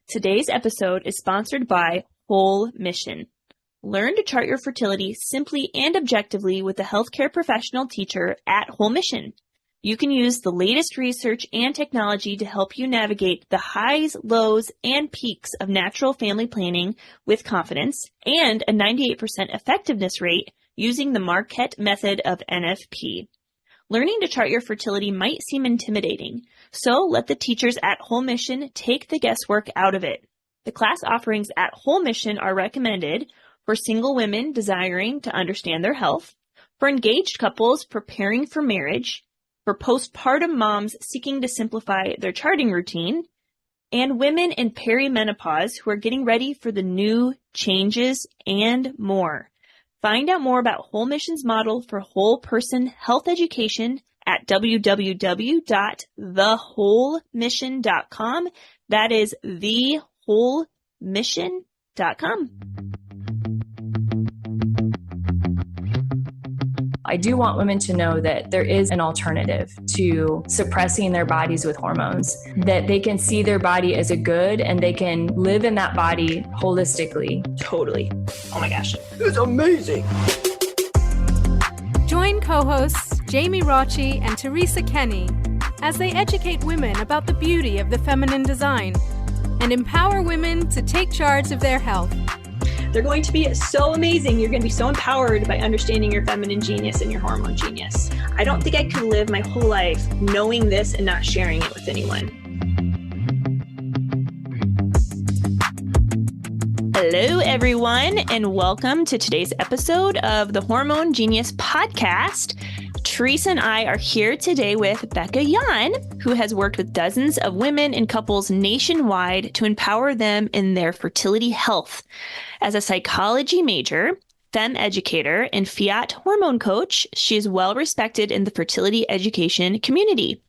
Today's episode is sponsored by Whole Mission. Learn to chart your fertility simply and objectively with a healthcare professional teacher at Whole Mission. You can use the latest research and technology to help you navigate the highs, lows, and peaks of natural family planning with confidence and a 98% effectiveness rate using the Marquette method of NFP. Learning to chart your fertility might seem intimidating, so let the teachers at Whole Mission take the guesswork out of it. The class offerings at Whole Mission are recommended for single women desiring to understand their health, for engaged couples preparing for marriage, for postpartum moms seeking to simplify their charting routine, and women in perimenopause who are getting ready for the new changes and more. Find out more about Whole Mission's model for whole person health education at www.thewholemission.com. That is thewholemission.com. I do want women to know that there is an alternative to suppressing their bodies with hormones, that they can see their body as a good and they can live in that body holistically. Totally. Oh my gosh. It's amazing. Join co-hosts Jamie Rocci and Teresa Kenny as they educate women about the beauty of the feminine design and empower women to take charge of their health. They're going to be so amazing. You're going to be so empowered by understanding your feminine genius and your hormone genius. I don't think I could live my whole life knowing this and not sharing it with anyone. Hello, everyone, and welcome to today's episode of the Hormone Genius Podcast. Teresa and I are here today with Bekah Yawn, who has worked with dozens of women and couples nationwide to empower them in their fertility health. As a psychology major, femme educator, and Fiat hormone coach, she is well respected in the fertility education community.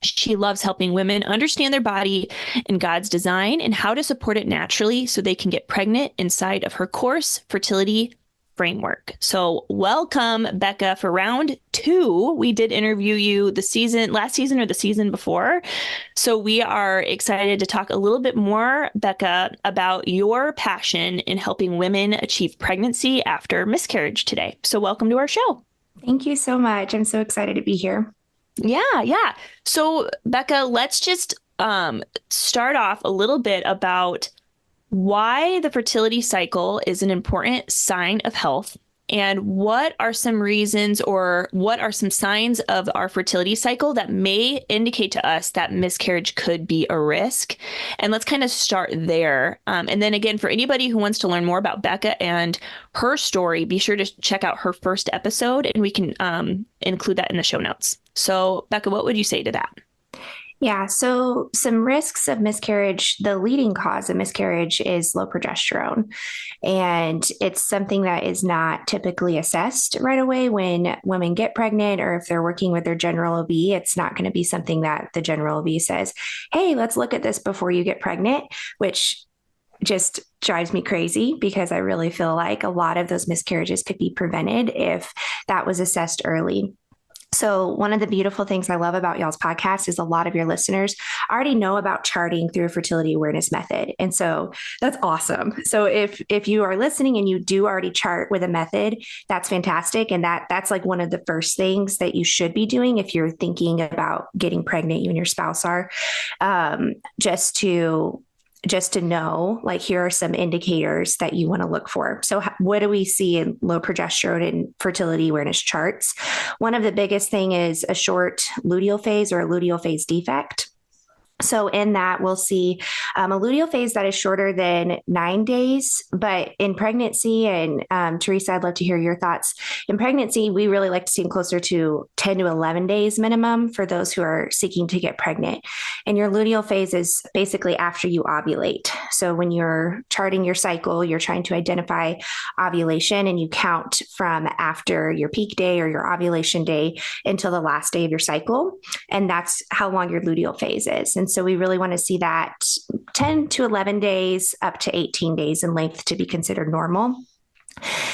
She loves helping women understand their body and God's design and how to support it naturally so they can get pregnant inside of her course, Fertility Framework. So welcome, Bekah, for round 2. We did interview you last season or the season before. So we are excited to talk a little bit more, Bekah, about your passion in helping women achieve pregnancy after miscarriage today. So welcome to our show. Thank you so much. I'm so excited to be here. Yeah. So Bekah, let's just start off a little bit about why the fertility cycle is an important sign of health, and what are some reasons or what are some signs of our fertility cycle that may indicate to us that miscarriage could be a risk. And let's kind of start there. And then again, for anybody who wants to learn more about Bekah and her story, be sure to check out her first episode, and we can include that in the show notes. So Bekah, what would you say to that? Yeah, so some risks of miscarriage, the leading cause of miscarriage is low progesterone. And it's something that is not typically assessed right away when women get pregnant, or if they're working with their general OB, it's not going to be something that the general OB says, hey, let's look at this before you get pregnant, which just drives me crazy because I really feel like a lot of those miscarriages could be prevented if that was assessed early. So one of the beautiful things I love about y'all's podcast is a lot of your listeners already know about charting through a fertility awareness method. And so that's awesome. So if you are listening and you do already chart with a method, that's fantastic. And that's like one of the first things that you should be doing if you're thinking about getting pregnant, you and your spouse are, just to know, like, here are some indicators that you want to look for. So what do we see in low progesterone and fertility awareness charts? One of the biggest thing is a short luteal phase or a luteal phase defect. So in that, we'll see a luteal phase that is shorter than 9 days, but in pregnancy, and Teresa, I'd love to hear your thoughts. In pregnancy, we really like to see them closer to 10 to 11 days minimum for those who are seeking to get pregnant. And your luteal phase is basically after you ovulate. So when you're charting your cycle, you're trying to identify ovulation, and you count from after your peak day or your ovulation day until the last day of your cycle. And that's how long your luteal phase is. And so we really want to see that 10 to 11 days up to 18 days in length to be considered normal.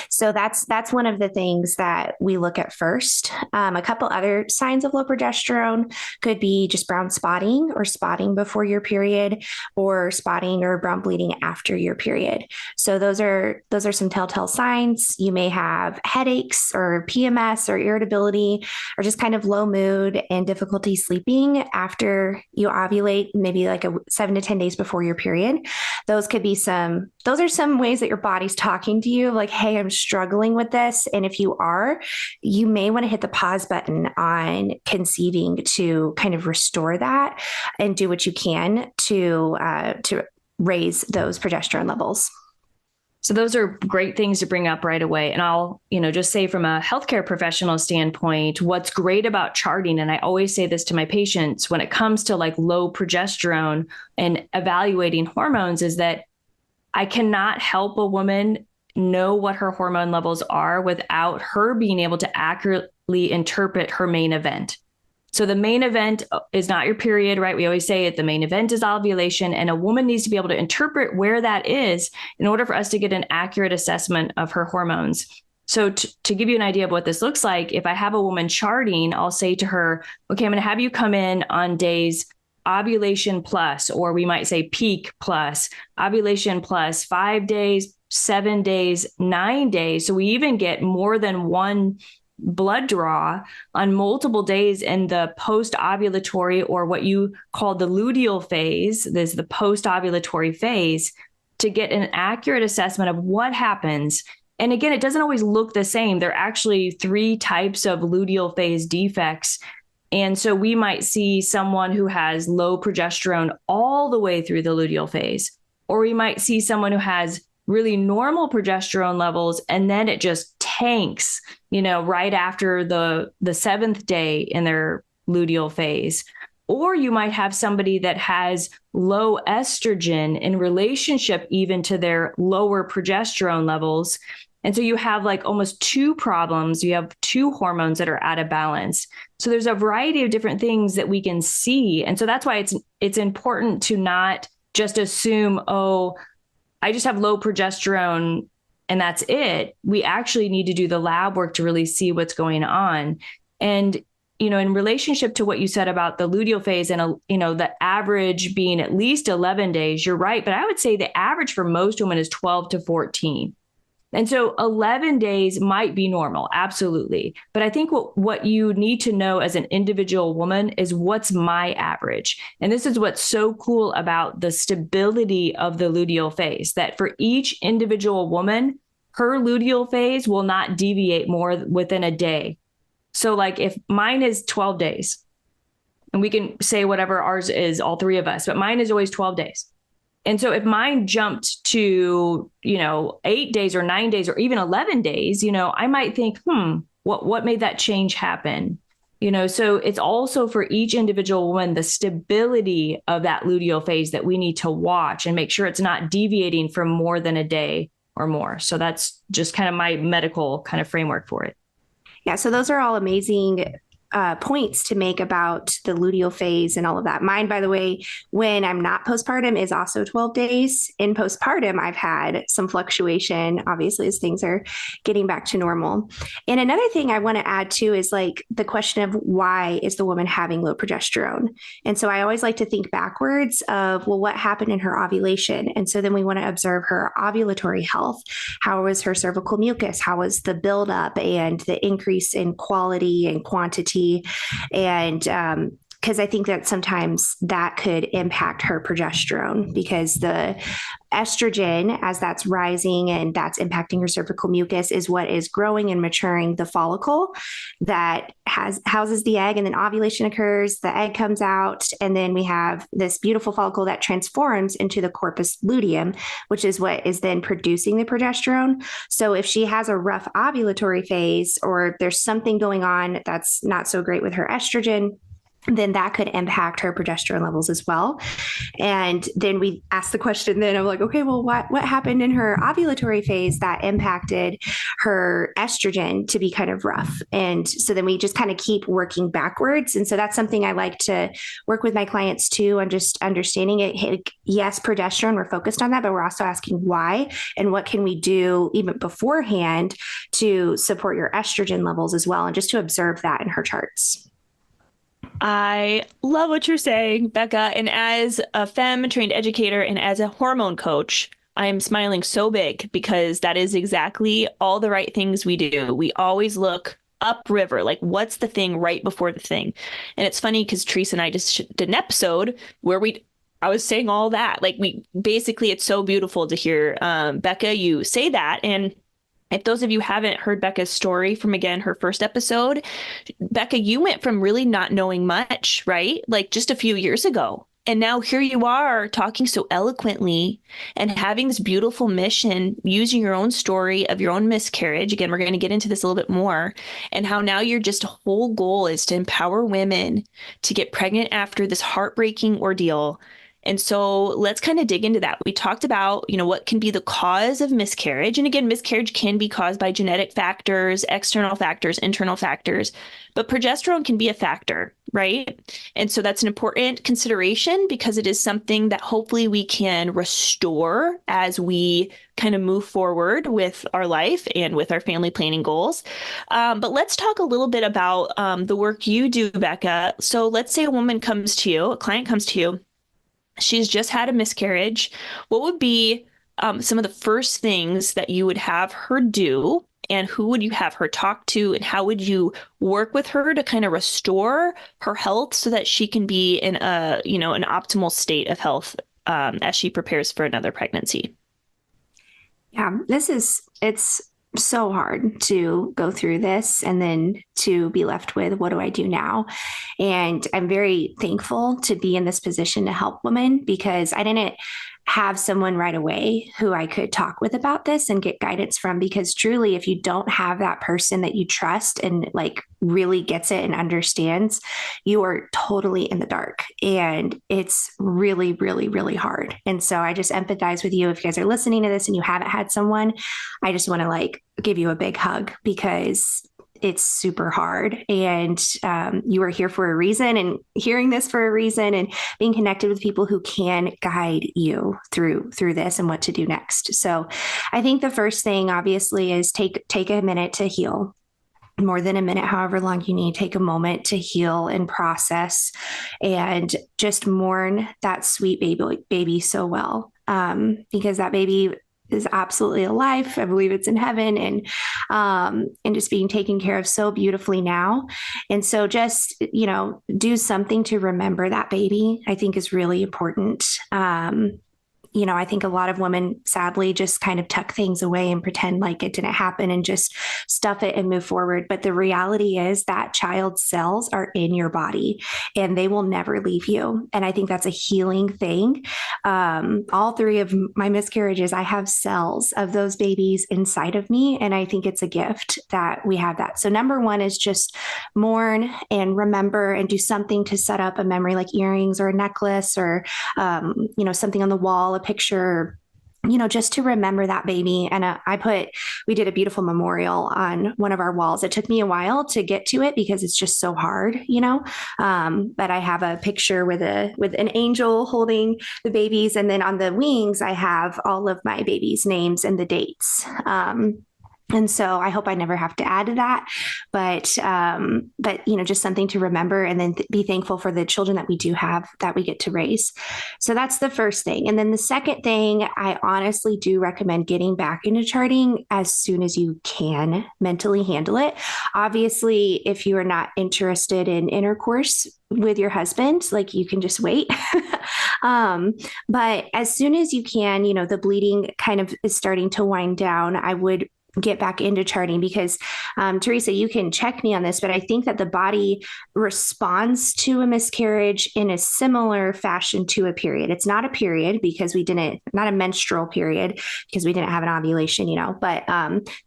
So that's one of the things that we look at first. A couple other signs of low progesterone could be just brown spotting or spotting before your period, or spotting or brown bleeding after your period. So those are some telltale signs. You may have headaches or PMS or irritability, or just kind of low mood and difficulty sleeping after you ovulate, maybe like 7 to 10 days before your period. Those are some ways that your body's talking to you, like, hey, I'm struggling with this. And if you are, you may want to hit the pause button on conceiving to kind of restore that and do what you can to raise those progesterone levels. So those are great things to bring up right away. And I'll, just say from a healthcare professional standpoint, what's great about charting, and I always say this to my patients when it comes to like low progesterone and evaluating hormones, is that I cannot help a woman know what her hormone levels are without her being able to accurately interpret her main event. So the main event is not your period, right? We always say it. The main event is ovulation, and a woman needs to be able to interpret where that is in order for us to get an accurate assessment of her hormones. So to give you an idea of what this looks like, if I have a woman charting, I'll say to her, okay, I'm going to have you come in on days ovulation plus, or we might say peak plus, ovulation plus 5 days, 7 days, 9 days. So we even get more than one blood draw on multiple days in the post-ovulatory, or what you call the luteal phase. There's the post-ovulatory phase, to get an accurate assessment of what happens. And again, it doesn't always look the same. There are actually 3 types of luteal phase defects. And so we might see someone who has low progesterone all the way through the luteal phase, or we might see someone who has really normal progesterone levels, and then it just tanks, right after the 7th day in their luteal phase. Or you might have somebody that has low estrogen in relationship even to their lower progesterone levels. And so you have like almost 2 problems. You have 2 hormones that are out of balance. So there's a variety of different things that we can see. And so that's why it's important to not just assume, oh, I just have low progesterone and that's it. We actually need to do the lab work to really see what's going on. And, in relationship to what you said about the luteal phase and, the average being at least 11 days, you're right. But I would say the average for most women is 12 to 14. And so 11 days might be normal. Absolutely. But I think what you need to know as an individual woman is, what's my average? And this is what's so cool about the stability of the luteal phase, that for each individual woman, her luteal phase will not deviate more within a day. So like if mine is 12 days, and we can say whatever ours is, all 3 of us, but mine is always 12 days. And so if mine jumped to, 8 days or 9 days or even 11 days, I might think, what made that change happen? So it's also for each individual woman, the stability of that luteal phase that we need to watch and make sure it's not deviating from more than a day or more. So that's just kind of my medical kind of framework for it. Yeah. So those are all amazing points to make about the luteal phase and all of that. Mine, by the way, when I'm not postpartum, is also 12 days. In postpartum, I've had some fluctuation, obviously, as things are getting back to normal. And another thing I want to add too is like the question of, why is the woman having low progesterone? And so I always like to think backwards of, well, what happened in her ovulation? And so then we want to observe her ovulatory health. How was her cervical mucus? How was the buildup and the increase in quality and quantity? And because I think that sometimes that could impact her progesterone, because the estrogen, as that's rising and that's impacting her cervical mucus, is what is growing and maturing the follicle that houses the egg, and then ovulation occurs, the egg comes out, and then we have this beautiful follicle that transforms into the corpus luteum, which is what is then producing the progesterone. So if she has a rough ovulatory phase, or there's something going on that's not so great with her estrogen, then that could impact her progesterone levels as well. And then we asked the question, then I'm like, okay, well, what happened in her ovulatory phase that impacted her estrogen to be kind of rough? And so then we just kind of keep working backwards. And so that's something I like to work with my clients too, on just understanding it. Yes, progesterone, we're focused on that, but we're also asking why and what can we do even beforehand to support your estrogen levels as well, and just to observe that in her charts. I love what you're saying, Bekah. And as a femme trained educator and as a hormone coach, I'm smiling so big because that is exactly all the right things we do. We always look upriver, like what's the thing right before the thing. And it's funny because Teresa and I just did an episode where I was saying all that. Like it's so beautiful to hear Bekah, you say that. And if those of you haven't heard Bekah's story from, again, her first episode, Bekah, you went from really not knowing much, right? Like just a few years ago. And now here you are talking so eloquently and having this beautiful mission, using your own story of your own miscarriage. Again, we're going to get into this a little bit more, and how now your just whole goal is to empower women to get pregnant after this heartbreaking ordeal. And so let's kind of dig into that. We talked about, what can be the cause of miscarriage. And again, miscarriage can be caused by genetic factors, external factors, internal factors, but progesterone can be a factor, right? And so that's an important consideration because it is something that hopefully we can restore as we kind of move forward with our life and with our family planning goals. But let's talk a little bit about the work you do, Bekah. So let's say a client comes to you, she's just had a miscarriage. What would be some of the first things that you would have her do, and who would you have her talk to, and how would you work with her to kind of restore her health so that she can be in an optimal state of health as she prepares for another pregnancy? Yeah, it's so hard to go through this and then to be left with, what do I do now? And I'm very thankful to be in this position to help women, because I didn't have someone right away who I could talk with about this and get guidance from, because truly, if you don't have that person that you trust and like really gets it and understands, you are totally in the dark, and it's really, really, really hard. And so I just empathize with you. If you guys are listening to this and you haven't had someone, I just want to give you a big hug, because it's super hard, and you are here for a reason, and hearing this for a reason, and being connected with people who can guide you through this and what to do next. So I think the first thing obviously is take a minute to heal. More than a minute, however long you need, take a moment to heal and process, and just mourn that sweet baby so well, because that baby is absolutely alive. I believe it's in heaven, and just being taken care of so beautifully now. And so just, do something to remember that baby, I think is really important. I think a lot of women sadly just kind of tuck things away and pretend like it didn't happen and just stuff it and move forward. But the reality is that child's cells are in your body and they will never leave you. And I think that's a healing thing. All three of my miscarriages, I have cells of those babies inside of me. And I think it's a gift that we have that. So number one is just mourn and remember, and do something to set up a memory, like earrings or a necklace, or, something on the wall, a picture, just to remember that baby. And we did a beautiful memorial on one of our walls. It took me a while to get to it because it's just so hard, but I have a picture with an angel holding the babies. And then on the wings, I have all of my babies' names and the dates. And so I hope I never have to add to that, but just something to remember, and then be thankful for the children that we do have that we get to raise. So that's the first thing. And then the second thing, I honestly do recommend getting back into charting as soon as you can mentally handle it. Obviously, if you are not interested in intercourse with your husband, you can just wait. But as soon as you can, the bleeding kind of is starting to wind down, I would get back into charting, because Teresa, you can check me on this, but I think that the body responds to a miscarriage in a similar fashion to a period. It's not a period because not a menstrual period because we didn't have an ovulation, but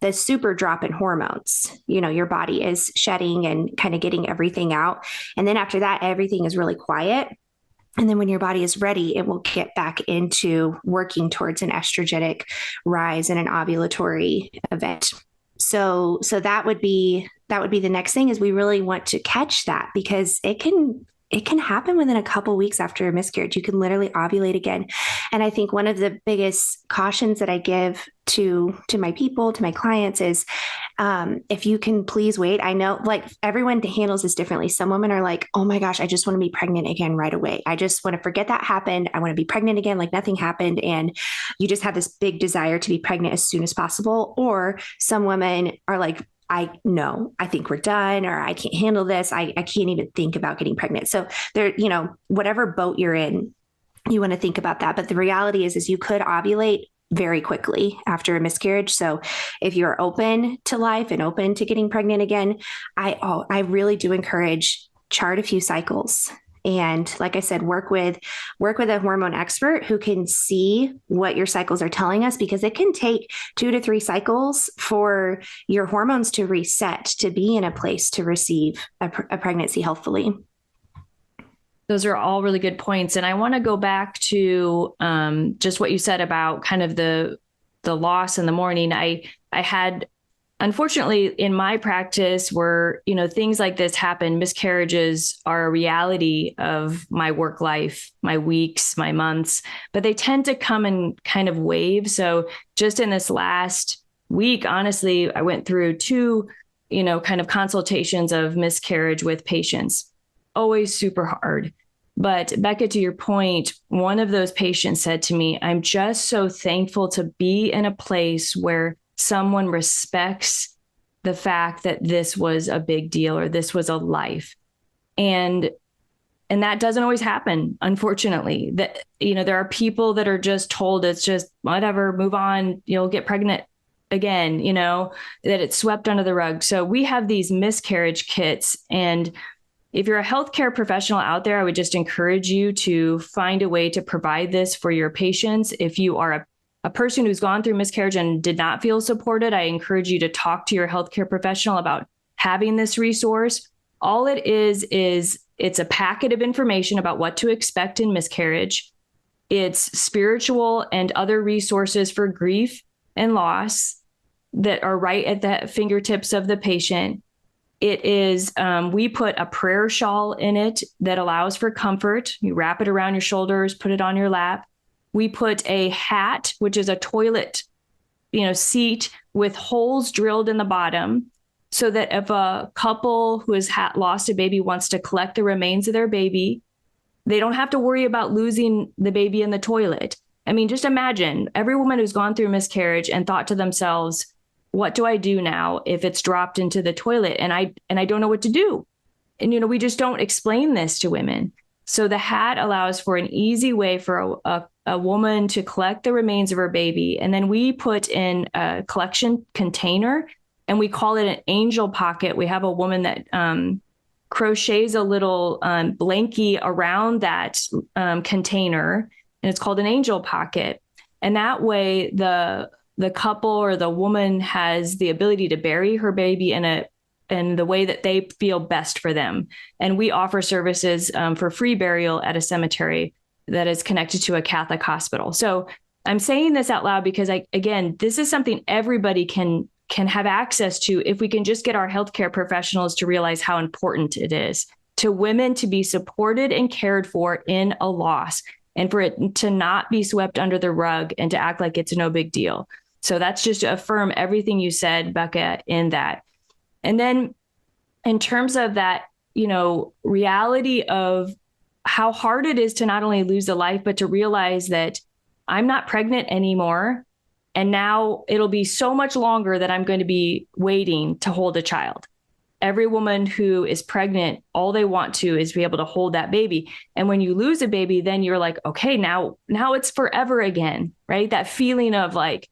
the super drop in hormones, your body is shedding and kind of getting everything out. And then after that, everything is really quiet. And then when your body is ready, it will get back into working towards an estrogenic rise and an ovulatory event. So that would be the next thing, is we really want to catch that, because it can happen within a couple weeks after a miscarriage. You can literally ovulate again. And I think one of the biggest cautions that I give to my people, to my clients, is if you can please wait. I know like everyone handles this differently. Some women are like, oh my gosh, I just want to be pregnant again right away. I just want to forget that happened. I want to be pregnant again like nothing happened. And you just have this big desire to be pregnant as soon as possible. Or some women are like, I think we're done, or I can't handle this. I can't even think about getting pregnant. So there, whatever boat you're in, you want to think about that. But the reality is you could ovulate very quickly after a miscarriage. So if you're open to life and open to getting pregnant again, I really do encourage chart a few cycles. And like I said, work with a hormone expert who can see what your cycles are telling us, because it can take 2 to 3 cycles for your hormones to reset, to be in a place to receive a pregnancy healthfully. Those are all really good points. And I want to go back to just what you said about kind of the loss in the morning. I had, unfortunately, in my practice where, things like this happen, miscarriages are a reality of my work life, my weeks, my months, but they tend to come in kind of waves. So just in this last week, honestly, I went through 2, kind of consultations of miscarriage with patients. Always super hard. But Bekah, to your point, one of those patients said to me, I'm just so thankful to be in a place where someone respects the fact that this was a big deal or this was a life. And that doesn't always happen, unfortunately. That, there are people that are just told it's just whatever, move on, you'll get pregnant again, that it's swept under the rug. So we have these miscarriage kits. And if you're a healthcare professional out there, I would just encourage you to find a way to provide this for your patients. If you are a person who's gone through miscarriage and did not feel supported, I encourage you to talk to your healthcare professional about having this resource. All it is it's a packet of information about what to expect in miscarriage. It's spiritual and other resources for grief and loss that are right at the fingertips of the patient. It is, we put a prayer shawl in it that allows for comfort. You wrap it around your shoulders, put it on your lap. We put a hat, which is a toilet, seat with holes drilled in the bottom, so that if a couple who has lost a baby wants to collect the remains of their baby, they don't have to worry about losing the baby in the toilet. I mean, just imagine every woman who's gone through miscarriage and thought to themselves, what do I do now if it's dropped into the toilet and I don't know what to do? And, we just don't explain this to women. So the hat allows for an easy way for a woman to collect the remains of her baby. And then we put in a collection container and we call it an angel pocket. We have a woman that crochets a little blankie around that container, and it's called an angel pocket. And that way the couple or the woman has the ability to bury her baby in the way that they feel best for them. And we offer services for free burial at a cemetery that is connected to a Catholic hospital. So I'm saying this out loud because this is something everybody can have access to if we can just get our healthcare professionals to realize how important it is to women to be supported and cared for in a loss, and for it to not be swept under the rug and to act like it's no big deal. So that's just to affirm everything you said, Bekah, in that. And then in terms of that, reality of how hard it is to not only lose a life, but to realize that I'm not pregnant anymore. And now it'll be so much longer that I'm going to be waiting to hold a child. Every woman who is pregnant, all they want to is be able to hold that baby. And when you lose a baby, then you're like, okay, now it's forever again, right? That feeling of like,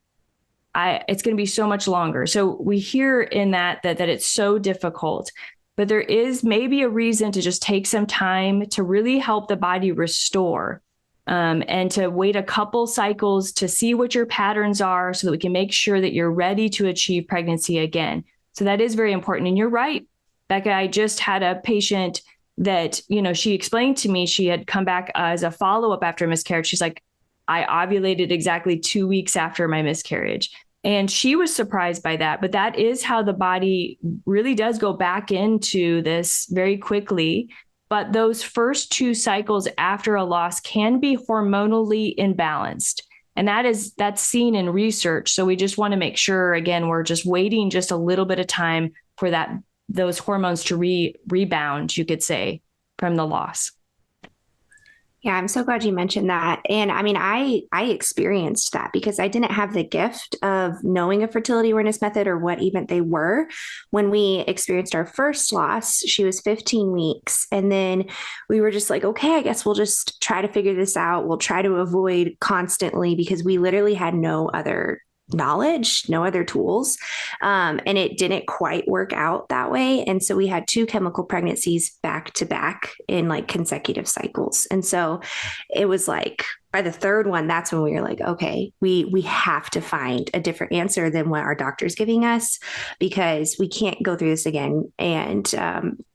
it's going to be so much longer. So we hear in that it's so difficult, but there is maybe a reason to just take some time to really help the body restore, and to wait a couple cycles to see what your patterns are so that we can make sure that you're ready to achieve pregnancy again. So that is very important. And you're right, Bekah, I just had a patient that, she explained to me, she had come back as a follow-up after a miscarriage. She's like, I ovulated exactly 2 weeks after my miscarriage. And she was surprised by that. But that is how the body really does go back into this very quickly. But those first 2 cycles after a loss can be hormonally imbalanced. And that's seen in research. So we just want to make sure, again, we're just waiting just a little bit of time for those hormones to rebound, you could say, from the loss. Yeah, I'm so glad you mentioned that. And I mean, I experienced that because I didn't have the gift of knowing a fertility awareness method or what even they were. When we experienced our first loss, she was 15 weeks. And then we were just like, okay, I guess we'll just try to figure this out. We'll try to avoid constantly because we literally had no other knowledge, no other tools. And it didn't quite work out that way. And so we had 2 chemical pregnancies back to back in like consecutive cycles. And so it was like by the 3rd one, that's when we were like, okay, we have to find a different answer than what our doctor's giving us because we can't go through this again. And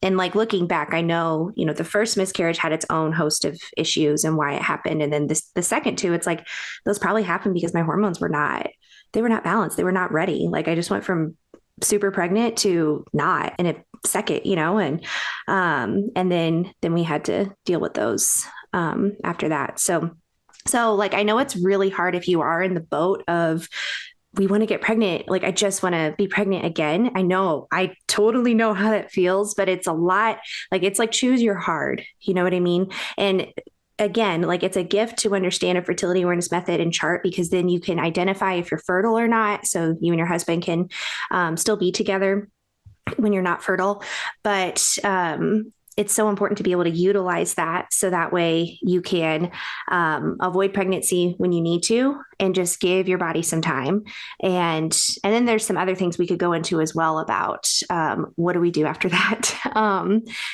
like looking back, I know, the first miscarriage had its own host of issues and why it happened. And then the second 2, it's like, those probably happened because my hormones were not balanced. They were not ready. Like I just went from super pregnant to not in a second, and then we had to deal with those after that. So like, I know it's really hard if you are in the boat of, we want to get pregnant. Like, I just want to be pregnant again. I totally know how that feels, but it's a lot, like, it's like choose your hard, you know what I mean? And again, like it's a gift to understand a fertility awareness method and chart because then you can identify if you're fertile or not. So you and your husband can still be together when you're not fertile. But it's so important to be able to utilize that so that way you can avoid pregnancy when you need to and just give your body some time. And then there's some other things we could go into as well about what do we do after that.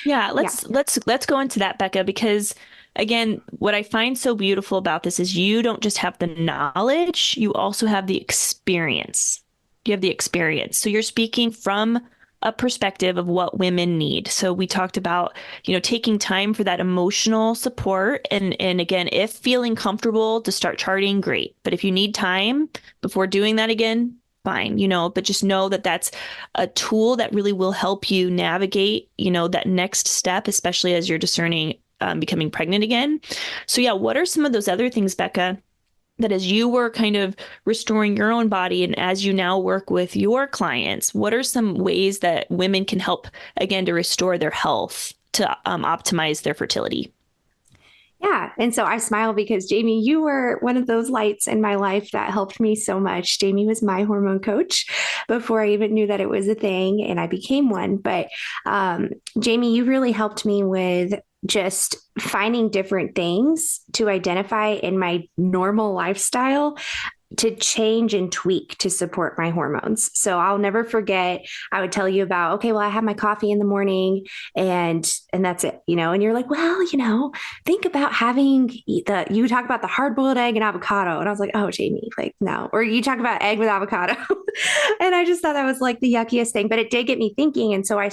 Let's go into that, Bekah, because again, what I find so beautiful about this is you don't just have the knowledge, you also have the experience. You have the experience. So you're speaking from a perspective of what women need. So we talked about, taking time for that emotional support. And again, if feeling comfortable to start charting, great. But if you need time before doing that again, fine, but just know that that's a tool that really will help you navigate, that next step, especially as you're discerning becoming pregnant again. So yeah, what are some of those other things, Bekah, that as you were kind of restoring your own body and as you now work with your clients, what are some ways that women can help, again, to restore their health, to optimize their fertility? Yeah. And so I smile because Jamie, you were one of those lights in my life that helped me so much. Jamie was my hormone coach before I even knew that it was a thing and I became one. But Jamie, you really helped me with just finding different things to identify in my normal lifestyle to change and tweak to support my hormones. So I'll never forget, I would tell you about, okay, well, I have my coffee in the morning and that's it, and you're like, well, think about having you talk about the hard-boiled egg and avocado. And I was like, oh, Jamie, like, no. Or you talk about egg with avocado. And I just thought that was like the yuckiest thing, but it did get me thinking. And so I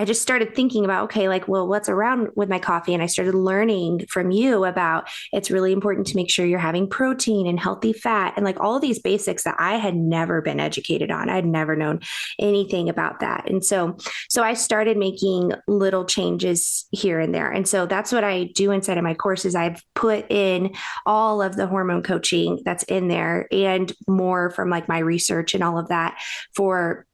just started thinking about, okay, like, well, what's around with my coffee? And I started learning from you about it's really important to make sure you're having protein and healthy fat and like all of these basics that I had never been educated on. I'd never known anything about that. And so I started making little changes here and there. And so that's what I do inside of my courses. I've put in all of the hormone coaching that's in there and more from like my research and all of that for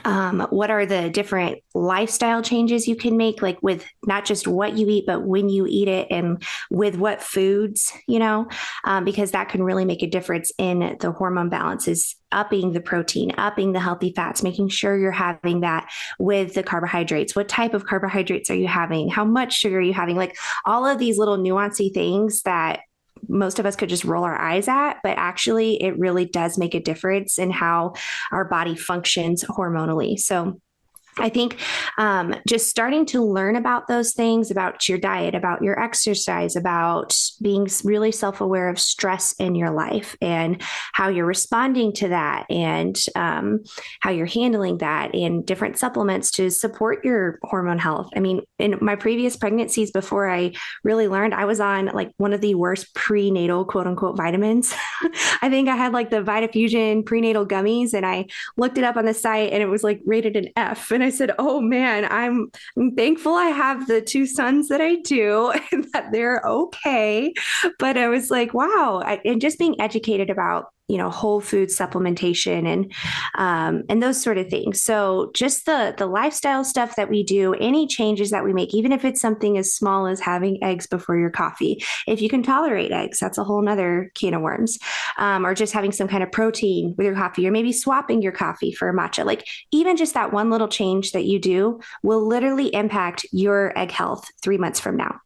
what are the different lifestyle changes you can make, like with not just what you eat, but when you eat it and with what foods, because that can really make a difference in the hormone balances, upping the protein, upping the healthy fats, making sure you're having that with the carbohydrates. What type of carbohydrates are you having? How much sugar are you having? Like all of these little nuancy things that most of us could just roll our eyes at, but actually it really does make a difference in how our body functions hormonally. So I think just starting to learn about those things, about your diet, about your exercise, about being really self-aware of stress in your life and how you're responding to that, and how you're handling that, and different supplements to support your hormone health. I mean, in my previous pregnancies, before I really learned, I was on like one of the worst prenatal quote unquote vitamins. I think I had like the Vitafusion prenatal gummies, and I looked it up on the site and it was like rated an F. And I said, oh man, I'm thankful I have the two sons that I do and that they're okay. But I was like, wow. And just being educated about, whole food supplementation and those sort of things. So just the lifestyle stuff that we do, any changes that we make, even if it's something as small as having eggs before your coffee, if you can tolerate eggs, that's a whole nother can of worms, or just having some kind of protein with your coffee, or maybe swapping your coffee for matcha. Like even just that one little change that you do will literally impact your egg health 3 months from now.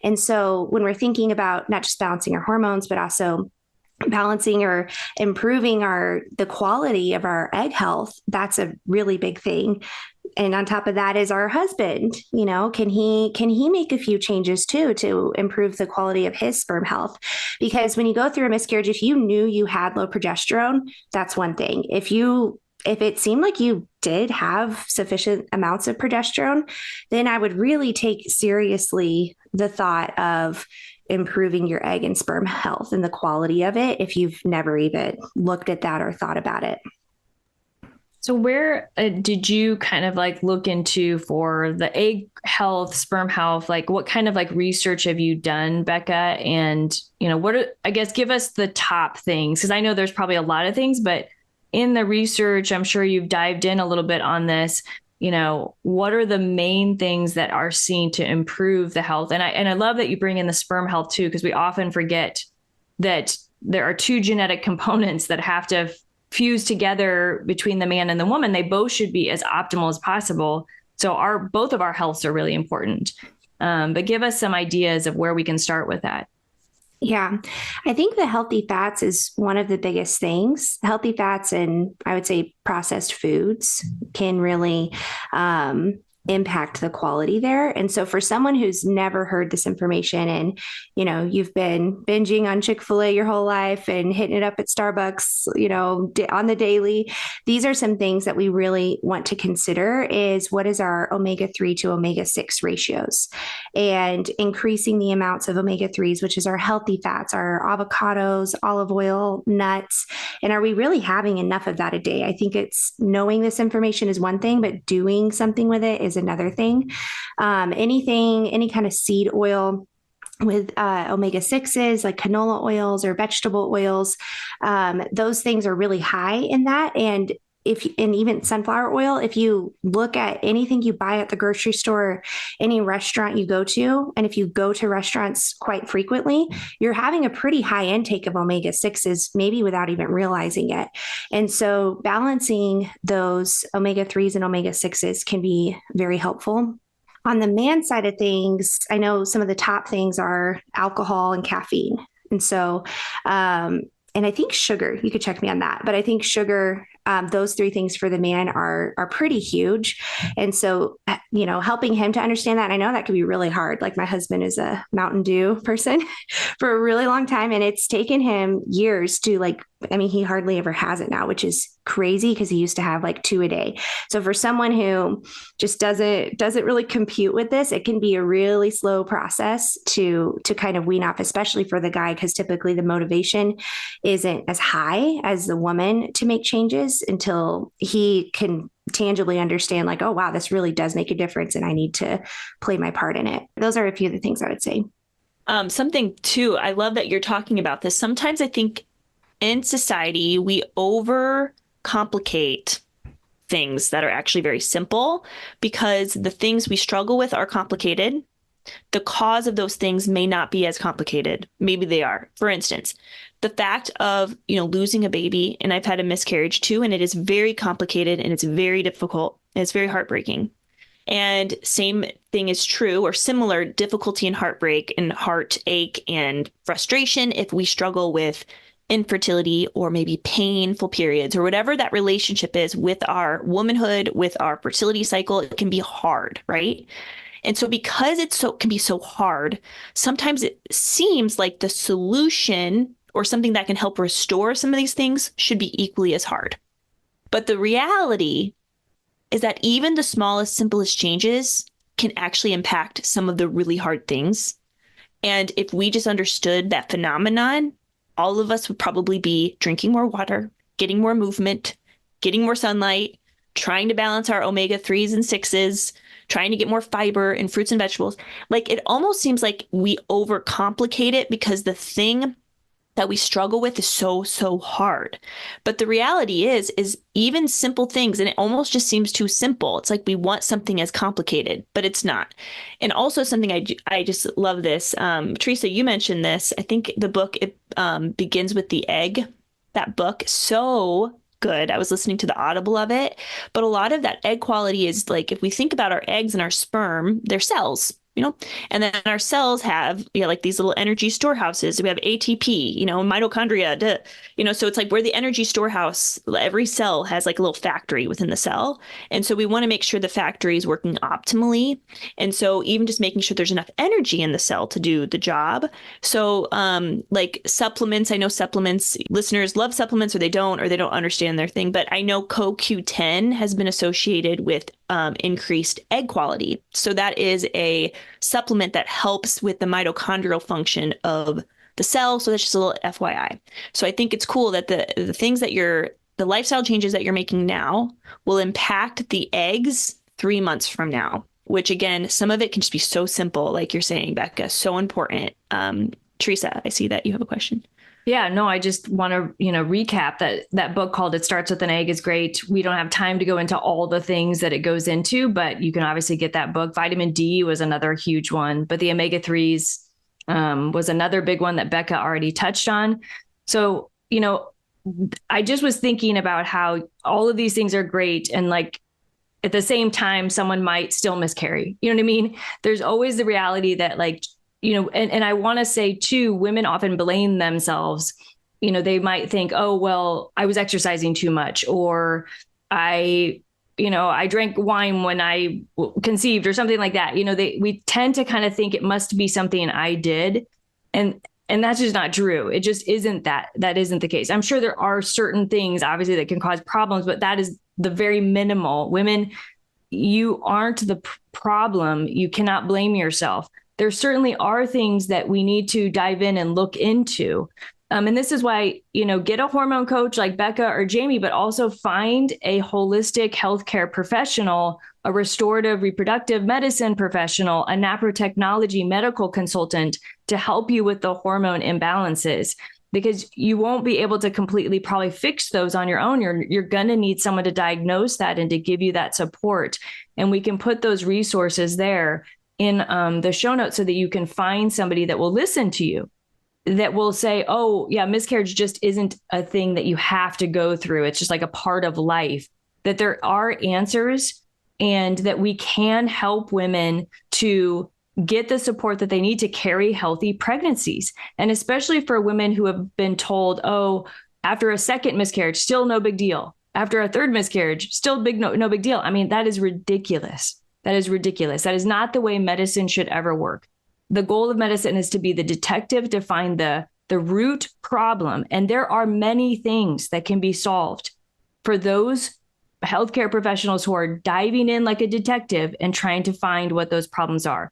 And so when we're thinking about not just balancing our hormones, but also balancing or improving the quality of our egg health, that's a really big thing. And on top of that is our husband, can he make a few changes too to improve the quality of his sperm health? Because when you go through a miscarriage, if you knew you had low progesterone, that's one thing. If it seemed like you did have sufficient amounts of progesterone, then I would really take seriously the thought of improving your egg and sperm health and the quality of it if you've never even looked at that or thought about it. So where did you kind of like look into for the egg health, sperm health? Like what kind of like research have you done, Bekah? And, give us the top things, because I know there's probably a lot of things, but in the research, I'm sure you've dived in a little bit on this. What are the main things that are seen to improve the health? And I love that you bring in the sperm health too, because we often forget that there are two genetic components that have to fuse together between the man and the woman. They both should be as optimal as possible. So both of our healths are really important. But give us some ideas of where we can start with that. Yeah, I think the healthy fats is one of the biggest things. Healthy fats and I would say processed foods can really impact the quality there. And so for someone who's never heard this information and, you've been binging on Chick-fil-A your whole life and hitting it up at Starbucks, on the daily, these are some things that we really want to consider is what is our omega-3 to omega-6 ratios, and increasing the amounts of omega-3s, which is our healthy fats, our avocados, olive oil, nuts. And are we really having enough of that a day? I think it's knowing this information is one thing, but doing something with it is another thing. Any kind of seed oil with omega-6s like canola oils or vegetable oils, those things are really high in that. And even sunflower oil, if you look at anything you buy at the grocery store, any restaurant you go to, and if you go to restaurants quite frequently, you're having a pretty high intake of omega-6s, maybe without even realizing it. And so balancing those omega-3s and omega-6s can be very helpful. On the man side of things, I know some of the top things are alcohol and caffeine. And so, and I think sugar, you could check me on that, but I think sugar, those three things for the man are pretty huge. And so, helping him to understand that, I know that could be really hard. Like my husband is a Mountain Dew person for a really long time, and it's taken him years to he hardly ever has it now, which is crazy because he used to have like 2 a day. So for someone who just doesn't really compute with this, it can be a really slow process to kind of wean off, especially for the guy, because typically the motivation isn't as high as the woman to make changes until he can tangibly understand like, oh, wow, this really does make a difference and I need to play my part in it. Those are a few of the things I would say. Something too, I love that you're talking about this. Sometimes I think in society, we overcomplicate things that are actually very simple because the things we struggle with are complicated. The cause of those things may not be as complicated. Maybe they are. For instance, the fact of, losing a baby, and I've had a miscarriage too, and it is very complicated and it's very difficult and it's very heartbreaking. And same thing is true or similar difficulty in heartbreak and heartache and frustration if we struggle with infertility or maybe painful periods or whatever that relationship is with our womanhood, with our fertility cycle. It can be hard, right? And so because can be so hard, sometimes it seems like the solution or something that can help restore some of these things should be equally as hard. But the reality is that even the smallest, simplest changes can actually impact some of the really hard things. And if we just understood that phenomenon, all of us would probably be drinking more water, getting more movement, getting more sunlight, trying to balance our omega-3s and 6s, trying to get more fiber in fruits and vegetables. Like, it almost seems like we overcomplicate it because the thing that we struggle with is so hard. But the reality is even simple things, and it almost just seems too simple. It's like we want something as complicated, but it's not. And also something I just love this. Teresa, you mentioned this. I think the book, it begins with the egg. That book, so good. I was listening to the Audible of it, but a lot of that egg quality is like, if we think about our eggs and our sperm, they're cells. And then our cells have, like these little energy storehouses. We have ATP, mitochondria, so it's like we're the energy storehouse. Every cell has like a little factory within the cell. And so we want to make sure the factory is working optimally. And so even just making sure there's enough energy in the cell to do the job. So like supplements, I know supplements, listeners love supplements or they don't understand their thing. But I know CoQ10 has been associated with increased egg quality. So that is a supplement that helps with the mitochondrial function of the cell. So that's just a little FYI. So I think it's cool that the things that the lifestyle changes that you're making now will impact the eggs 3 months from now, which again, some of it can just be so simple, like you're saying, Bekah, so important. Teresa, I see that you have a question. Yeah, no, I just want to, recap that book called It Starts with an Egg is great. We don't have time to go into all the things that it goes into, but you can obviously get that book. Vitamin D was another huge one, but the omega-3s was another big one that Bekah already touched on. So, I just was thinking about how all of these things are great. And like, at the same time, someone might still miscarry. You know what I mean? There's always the reality that like, and I want to say too, women often blame themselves. They might think, oh, well, I was exercising too much, or I drank wine when I conceived or something like that. We tend to kind of think it must be something I did. And that's just not true. It just isn't that isn't the case. I'm sure there are certain things obviously that can cause problems, but that is the very minimal. Women, you aren't the problem. You cannot blame yourself. There certainly are things that we need to dive in and look into. And this is why, get a hormone coach like Bekah or Jamie, but also find a holistic healthcare professional, a restorative reproductive medicine professional, a naprotechnology medical consultant to help you with the hormone imbalances, because you won't be able to completely probably fix those on your own. You're going to need someone to diagnose that and to give you that support. And we can put those resources there in the show notes so that you can find somebody that will listen to you, that will say, oh, yeah, miscarriage just isn't a thing that you have to go through. It's just like a part of life, that there are answers and that we can help women to get the support that they need to carry healthy pregnancies. And especially for women who have been told, oh, after a second miscarriage, still no big deal. After a third miscarriage, still no big deal. I mean, that is ridiculous. That is ridiculous. That is not the way medicine should ever work. The goal of medicine is to be the detective to find the root problem. And there are many things that can be solved for those healthcare professionals who are diving in like a detective and trying to find what those problems are.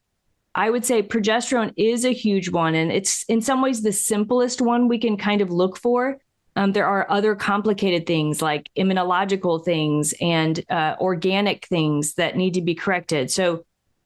I would say progesterone is a huge one, and it's in some ways the simplest one we can kind of look for. There are other complicated things like immunological things and organic things that need to be corrected. So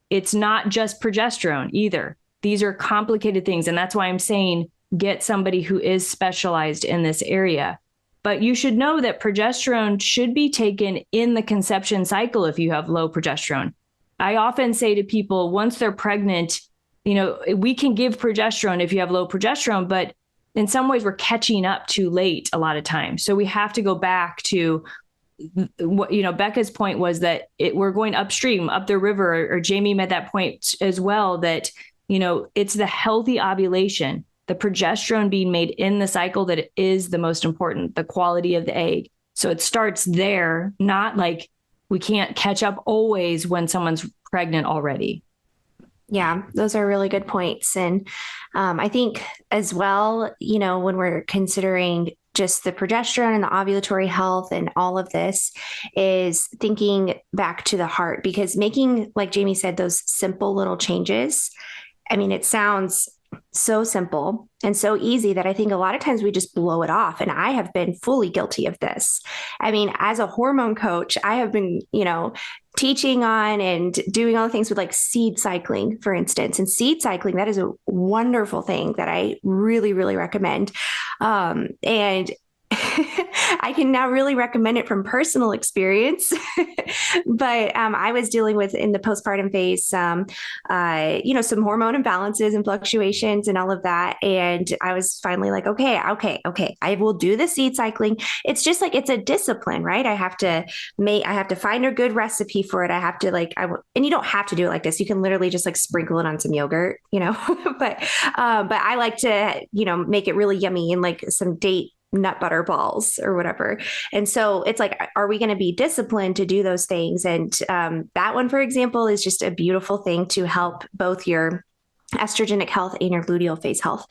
it's not just progesterone either. These are complicated things. And that's why I'm saying get somebody who is specialized in this area. But you should know that progesterone should be taken in the conception cycle if you have low progesterone. I often say to people, once they're pregnant, we can give progesterone if you have low progesterone, but in some ways we're catching up too late a lot of times. So we have to go back to what, Bekah's point was that we're going upstream, up the river, or Jamie made that point as well, that, it's the healthy ovulation, the progesterone being made in the cycle that is the most important, the quality of the egg. So it starts there, not like we can't catch up always when someone's pregnant already. Yeah, those are really good points. And I think as well, when we're considering just the progesterone and the ovulatory health and all of this, is thinking back to the heart, because making, like Jamie said, those simple little changes, I mean, it sounds so simple and so easy that I think a lot of times we just blow it off. And I have been fully guilty of this. I mean, as a hormone coach, I have been, teaching on and doing all the things with like seed cycling, for instance. And seed cycling, that is a wonderful thing that I really, really recommend. And I can now really recommend it from personal experience. But I was dealing with, in the postpartum phase, some hormone imbalances and fluctuations and all of that. And I was finally like, okay, I will do the seed cycling. It's just like, it's a discipline, right? I have to find a good recipe for it. I have to and you don't have to do it like this. You can literally just like sprinkle it on some yogurt, but I like to, make it really yummy and like some date nut butter balls or whatever. And so it's like, are we going to be disciplined to do those things? And that one, for example, is just a beautiful thing to help both your estrogenic health and your luteal phase health.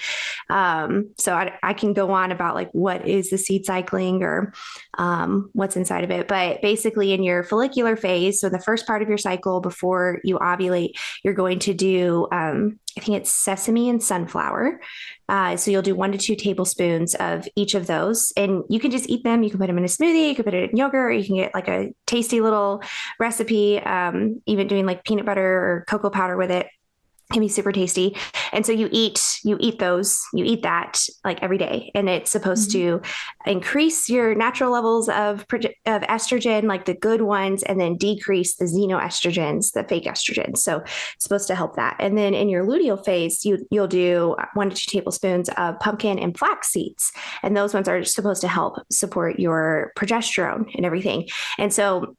So I can go on about like what is the seed cycling or what's inside of it. But basically in your follicular phase, so the first part of your cycle before you ovulate, you're going to do, I think it's sesame and sunflower. So you'll do 1 to 2 tablespoons of each of those, and you can just eat them. You can put them in a smoothie, you can put it in yogurt, or you can get like a tasty little recipe, even doing like peanut butter or cocoa powder with it. Can be super tasty. And so you eat that like every day. And it's supposed to increase your natural levels of estrogen, like the good ones, and then decrease the xenoestrogens, the fake estrogens. So it's supposed to help that. And then in your luteal phase, you'll do 1 to 2 tablespoons of pumpkin and flax seeds. And those ones are supposed to help support your progesterone and everything. And so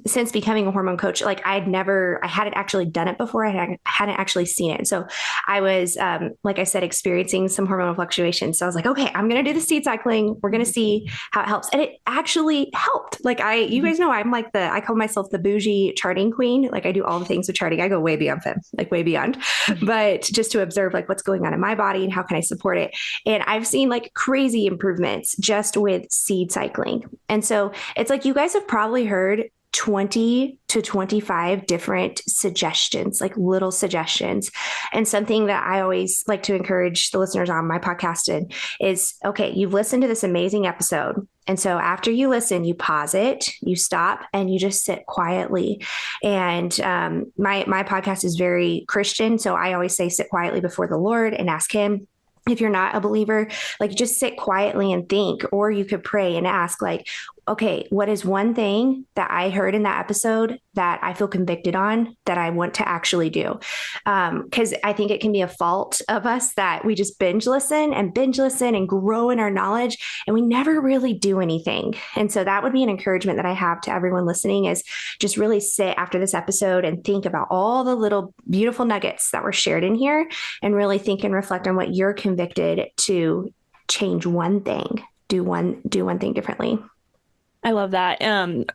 since becoming a hormone coach, like I hadn't actually done it before. I hadn't actually seen it. So I was, like I said, experiencing some hormonal fluctuations. So I was like, okay, I'm going to do the seed cycling. We're going to see how it helps. And it actually helped. Like you guys know, I'm like I call myself the bougie charting queen. Like I do all the things with charting. I go way beyond them, like way beyond, but just to observe like what's going on in my body and how can I support it. And I've seen like crazy improvements just with seed cycling. And so it's like, you guys have probably heard 20 to 25 different suggestions, like little suggestions. And something that I always like to encourage the listeners on my podcast in is, okay, you've listened to this amazing episode. And so after you listen, you pause it, you stop, and you just sit quietly. And my podcast is very Christian. So I always say, sit quietly before the Lord and ask him. If you're not a believer, like just sit quietly and think, or you could pray and ask like, okay, what is one thing that I heard in that episode that I feel convicted on that I want to actually do? Because I think it can be a fault of us that we just binge listen and grow in our knowledge, and we never really do anything. And so that would be an encouragement that I have to everyone listening, is just really sit after this episode and think about all the little beautiful nuggets that were shared in here, and really think and reflect on what you're convicted to change one thing, do one thing differently. I love that.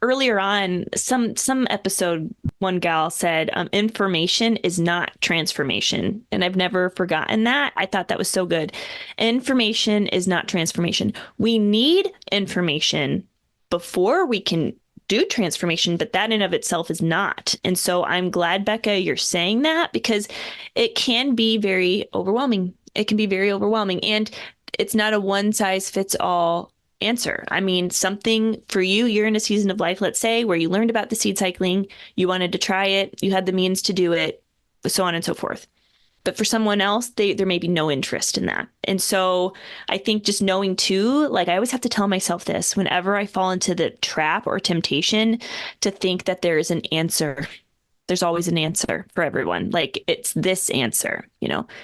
Earlier on, some episode, one gal said, information is not transformation. And I've never forgotten that. I thought that was so good. Information is not transformation. We need information before we can do transformation, but that in of itself is not. And so I'm glad, Bekah, you're saying that, because it can be very overwhelming. It can be very overwhelming. And it's not a one size fits all answer. I mean, something for you, you're in a season of life, let's say, where you learned about the seed cycling, you wanted to try it, you had the means to do it, so on and so forth. But for someone else, there may be no interest in that. And so I think just knowing too, like I always have to tell myself this whenever I fall into the trap or temptation to think that there is an answer. There's always an answer for everyone. Like it's this answer,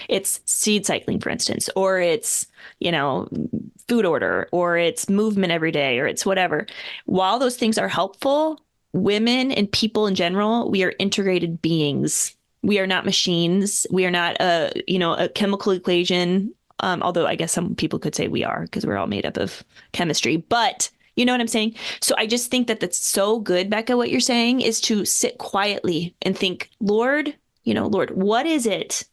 it's seed cycling, for instance, or it's, food order, or it's movement every day, or it's whatever. While those things are helpful, women and people in general, we are integrated beings. We are not machines. We are not a chemical equation. Although I guess some people could say we are, because we're all made up of chemistry, but you know what I'm saying? So I just think that that's so good, Bekah, what you're saying is to sit quietly and think, Lord, what is it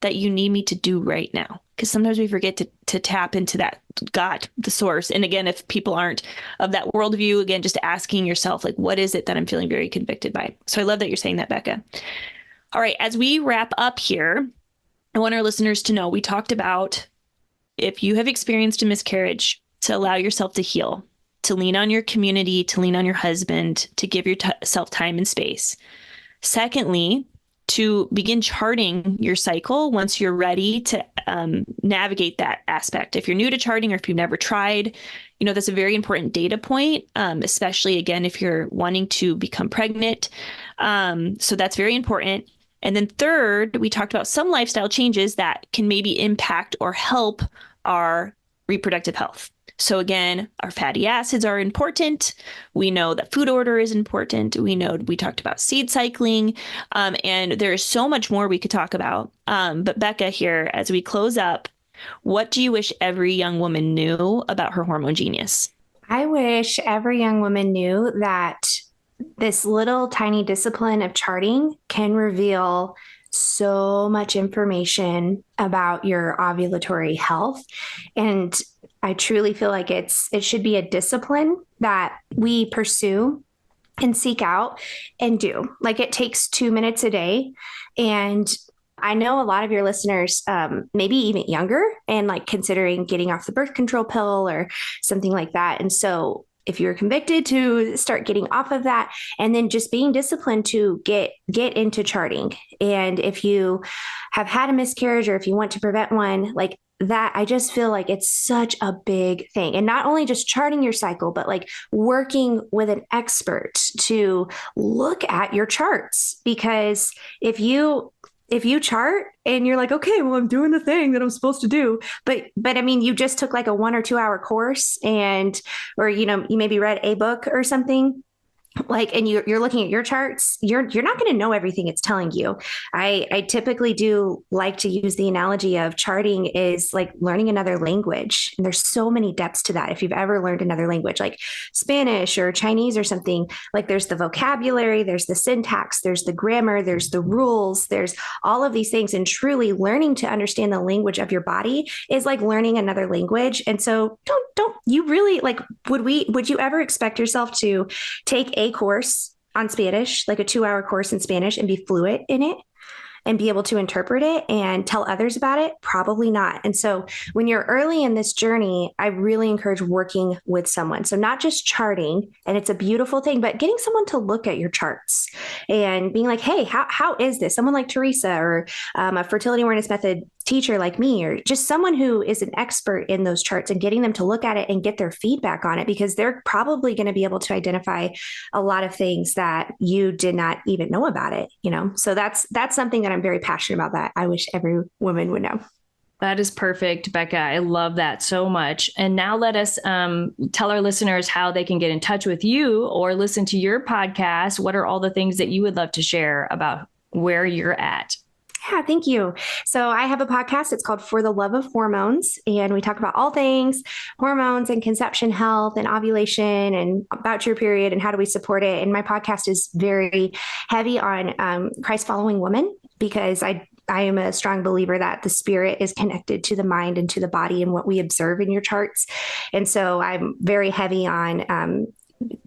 that you need me to do right now? Because sometimes we forget to tap into that God, the source. And again, if people aren't of that worldview, again, just asking yourself, like, what is it that I'm feeling very convicted by? So I love that you're saying that, Bekah. All right, as we wrap up here, I want our listeners to know we talked about if you have experienced a miscarriage, to allow yourself to heal, to lean on your community, to lean on your husband, to give yourself time and space. Secondly, to begin charting your cycle once you're ready to navigate that aspect. If you're new to charting or if you've never tried, that's a very important data point, especially, again, if you're wanting to become pregnant. So that's very important. And then third, we talked about some lifestyle changes that can maybe impact or help our reproductive health. So again, our fatty acids are important. We know that food order is important. We talked about seed cycling, and there is so much more we could talk about. But Bekah, here, as we close up, what do you wish every young woman knew about her hormone genius? I wish every young woman knew that this little tiny discipline of charting can reveal so much information about your ovulatory health. And I truly feel like it should be a discipline that we pursue and seek out and do. Like, it takes 2 minutes a day. And I know a lot of your listeners, maybe even younger, and like considering getting off the birth control pill or something like that. And so if you're convicted to start getting off of that, and then just being disciplined to get into charting. And if you have had a miscarriage, or if you want to prevent one, like that, I just feel like it's such a big thing. And not only just charting your cycle, but like working with an expert to look at your charts. Because if you chart and you're like, okay, well, I'm doing the thing that I'm supposed to do. But I mean, you just took like a 1 or 2 hour course or you maybe read a book or something. And you're looking at your charts, you're not going to know everything it's telling you. I typically do like to use the analogy of charting is like learning another language. And there's so many depths to that. If you've ever learned another language, like Spanish or Chinese or something, like there's the vocabulary, there's the syntax, there's the grammar, there's the rules, there's all of these things. And truly learning to understand the language of your body is like learning another language. And so don't you really like, would you ever expect yourself to take a course on Spanish, like a 2-hour course in Spanish, and be fluent in it and be able to interpret it and tell others about it? Probably not. And so when you're early in this journey, I really encourage working with someone. So not just charting, and it's a beautiful thing, but getting someone to look at your charts and being like, hey, how is this? Someone like Teresa, or a fertility awareness method teacher like me, or just someone who is an expert in those charts, and getting them to look at it and get their feedback on it, because they're probably going to be able to identify a lot of things that you did not even know about it, So that's something that I'm very passionate about, that I wish every woman would know. That is perfect, Bekah. I love that so much. And now let us tell our listeners how they can get in touch with you or listen to your podcast. What are all the things that you would love to share about where you're at? Yeah, thank you. So I have a podcast. It's called For the Love of Hormones. And we talk about all things hormones and conception health and ovulation and about your period and how do we support it. And my podcast is very heavy on Christ following women, because I am a strong believer that the spirit is connected to the mind and to the body and what we observe in your charts. And so I'm very heavy on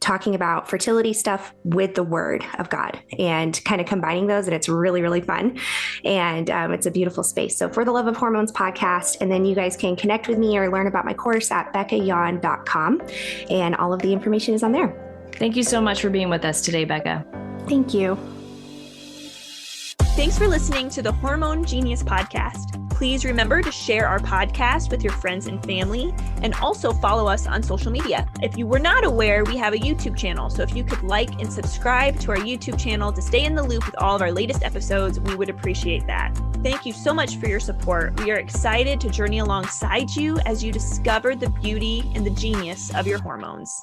talking about fertility stuff with the word of God and kind of combining those. And it's really, really fun. And it's a beautiful space. So For the Love of Hormones podcast. And then you guys can connect with me or learn about my course at bekahyawn.com. And all of the information is on there. Thank you so much for being with us today, Bekah. Thank you. Thanks for listening to the Hormone Genius Podcast. Please remember to share our podcast with your friends and family, and also follow us on social media. If you were not aware, we have a YouTube channel. So if you could like and subscribe to our YouTube channel to stay in the loop with all of our latest episodes, we would appreciate that. Thank you so much for your support. We are excited to journey alongside you as you discover the beauty and the genius of your hormones.